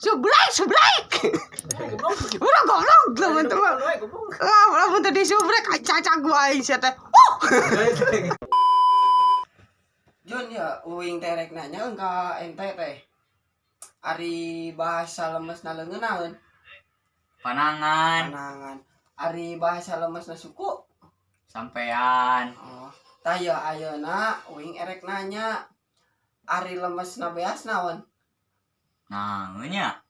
Subrek. Udah goblok teman-teman. Lah mun tadi subrek cacak gua aing sia teh. Jun ya uing terek nanya enggak ente teh. Ari bahasa lemesna leungeun naon? Panangan. Ari bahasa lemesna suku Sampean. oh tah ya ayeuna uing erek nanya ari lemesna beas naon? Nya.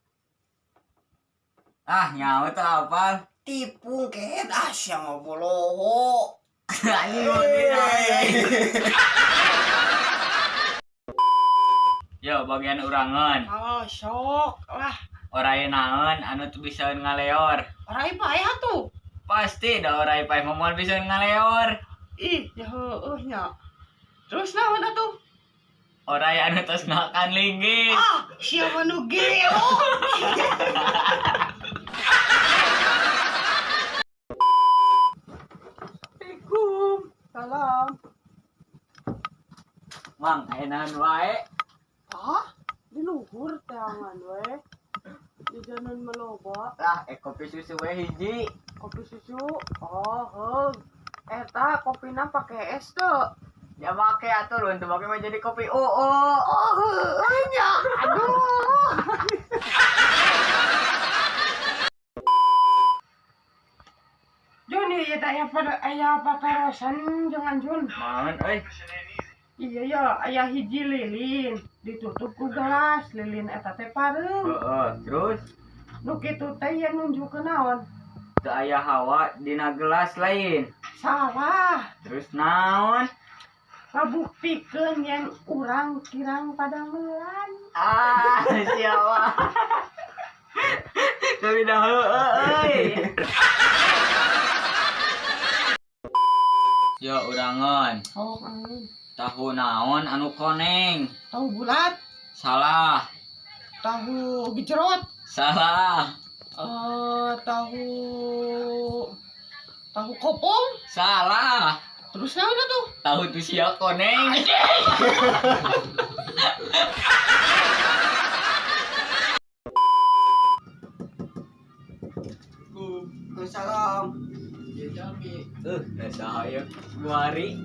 Nyawa teh apal. Tipung ket sia mah boloho. Yo bagian urangan. Oh sok lah. Orai naon anu tuh bisa ngaleor. Orai pae atuh. Pasti da orai pae momoal bisa ngaleor. Ih, ya heueuh nya. Terus naon atuh? Orai anu tos ngakan linggih. Siapa nu geo? Assalamualaikum. Salam. Mang enahan wae. Di luhur teangan we. Di jalan meloba. Kopi susu we hiji. Kopi susu. Heug. Eta kopina pake es tuh. Ya make atuh lu teu make mah jadi kopi Nya. Aduh. Joni ya aya patarosan jangan Jun. Naon euy? Iya ya, aya hiji lilin ditutup ku gelas, lilin eta teh pareung. Terus Nu kitu teh ya nunjukeun naon? teu aya hawa dina gelas lain. Salah. Terus naon? Ngabuktikeun yen urang kirang pada melan. Siapa? Tapi dah euy. Yo urangan. Tahu naon anu koneng? Tahu bulat, Salah. tahu gejrot, Salah. tahu kopong. Salah. Terus naon atuh? Tahu tuh sia koneng. Salam. Ya jami. Saya guari.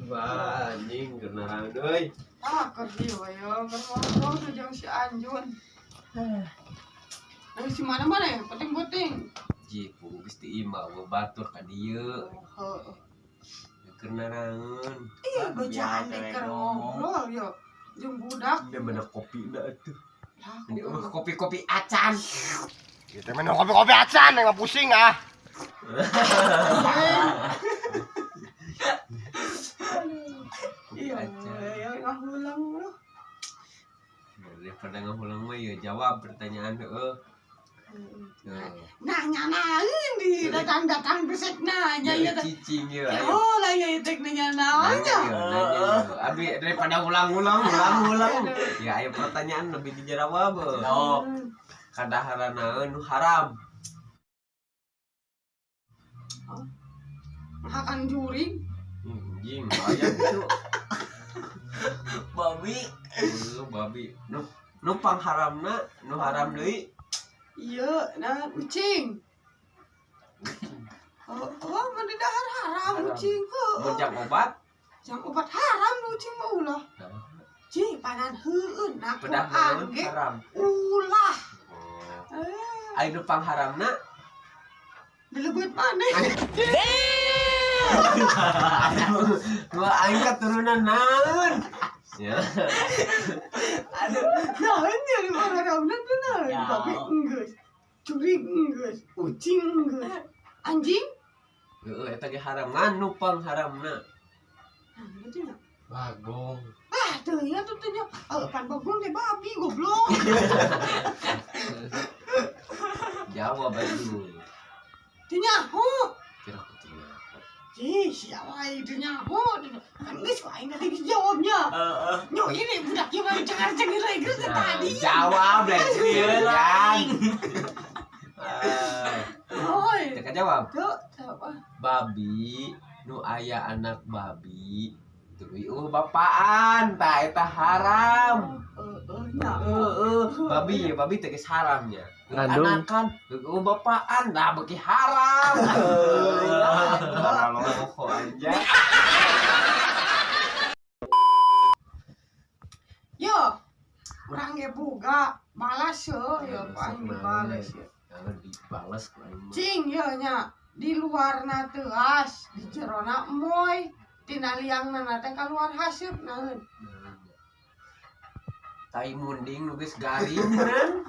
Wah, anjing kenalan euy. Kerja we ya, ngomong jeung si Anjun. Si mana-mana ya, penting-penting. Ji, pugu geus teu imah batur ka dieu. Kenalan. Iya, bacaan keur ngobrol ya. Jeung budak. Dia mana kopi da atuh. Ini Kopi-kopi acan. Kita minum kopi-kopi acan, nggak pusing ah. Iya, ya ngahulang lu. Daripada ngahulang mah ya jawab pertanyaan heeh. Nanya naon di datang-datang besek nanya ya teh. Cicing ya. Oh lah ya tek nanya nanya. Abi daripada ulang-ulang. Ya ayo pertanyaan lebih dijawab. Oh. Kadaharan nu haram. Makan juring. Anjing, ayam itu. Babi. Babi. Nu pangharamna, nu haram deui. Iya, nah kucing. Mun di dahar haram kucing. Mun jang obat, Jang obat haram kucing mah ulah. Cing panan heueun na bedah Quran naon ge haram. ulah. Ai nu pangharamna Dilebet maneh. Gua aing keturunan naon? Ya. Aduh, naon ya di haramna teh naon? Ya. Tapi enggeus. Juring enggeus, kucing enggeus. Anjing? Heeh, eta ge haram nu pangharamna. Nah, gitu ya. Bagong. Tuh ya tuh nya. Pan bagong teh babi goblok. Jawab atuh. Teu nyaho. Kira kutunya. Siapa itu nyaho? Kan geus ku aing tadi jawabnya. Nyo ini budak ieu mah cengar-cengir geus tadi. Jawab lah sieun. Oi. Teka jawab. Tuh, apa? Babi nu aya anak babi Tuluy bapaan, tah eta haram. Nya. Babi tegas haramnya. Ngandung. Anakan, bapaan, nah beki haram. Kalau kok aja. Yo, urang ge boga balas yo paling dibalas yo. Jangan dibalas ku aing mah. Cing yo nya di luarna teu as, di jerona moy, tina liangna na teh kaluar haseup naeun. Tai munding nu geus garing meureun.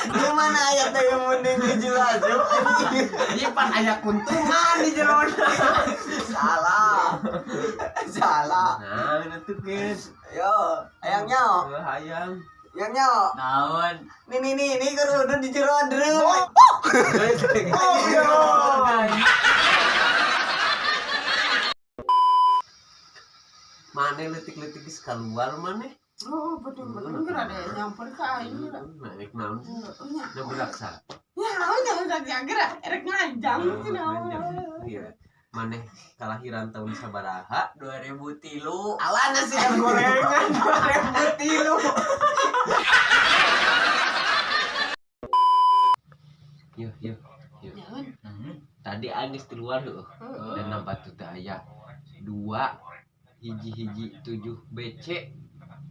Gimana aya teh mending dijelas yo. Ieu pan aya kuntungan di jerona. Salah. Salah. Nah, itu geus. Yo, ayangnya. Hayang. Ayangnya. Naon? Ini kudu di jero drum. Mane letik-letik geus keluar maneh. Oh, betul-betul geura ada nyamper ka aing geura. Naik naon? Nya. Na beraksa. Nya udah geura erek ngajang teh naon. Iya. Maneh kalahiran tahun sabaraha? 2003. Alah nasi gorengan 2003. Yuk. Naon? Tadi Anis keluar heuh. Dan nampak tuh teh aya 2 hiji 7 BC.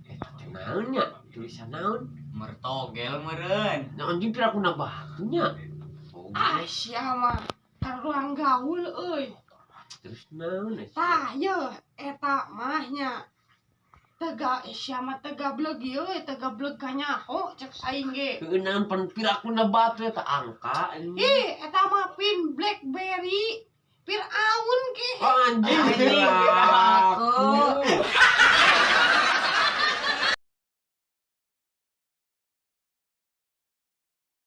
Teh naon nya? Tulisan naon? Mertogel meureun. Naon jeung pira kuna batunya? Ah, sia mah karuang gaul euy. Terus naon? Tah ye eta mah nya. Tega sia mah tega bleg euy, tega bleg ka nyaho cek saing ge. Heuh naon pan pira kuna batu eta angka ini. Ih, eta mah pin blackberry. Pir aun ke. Oh, anjing.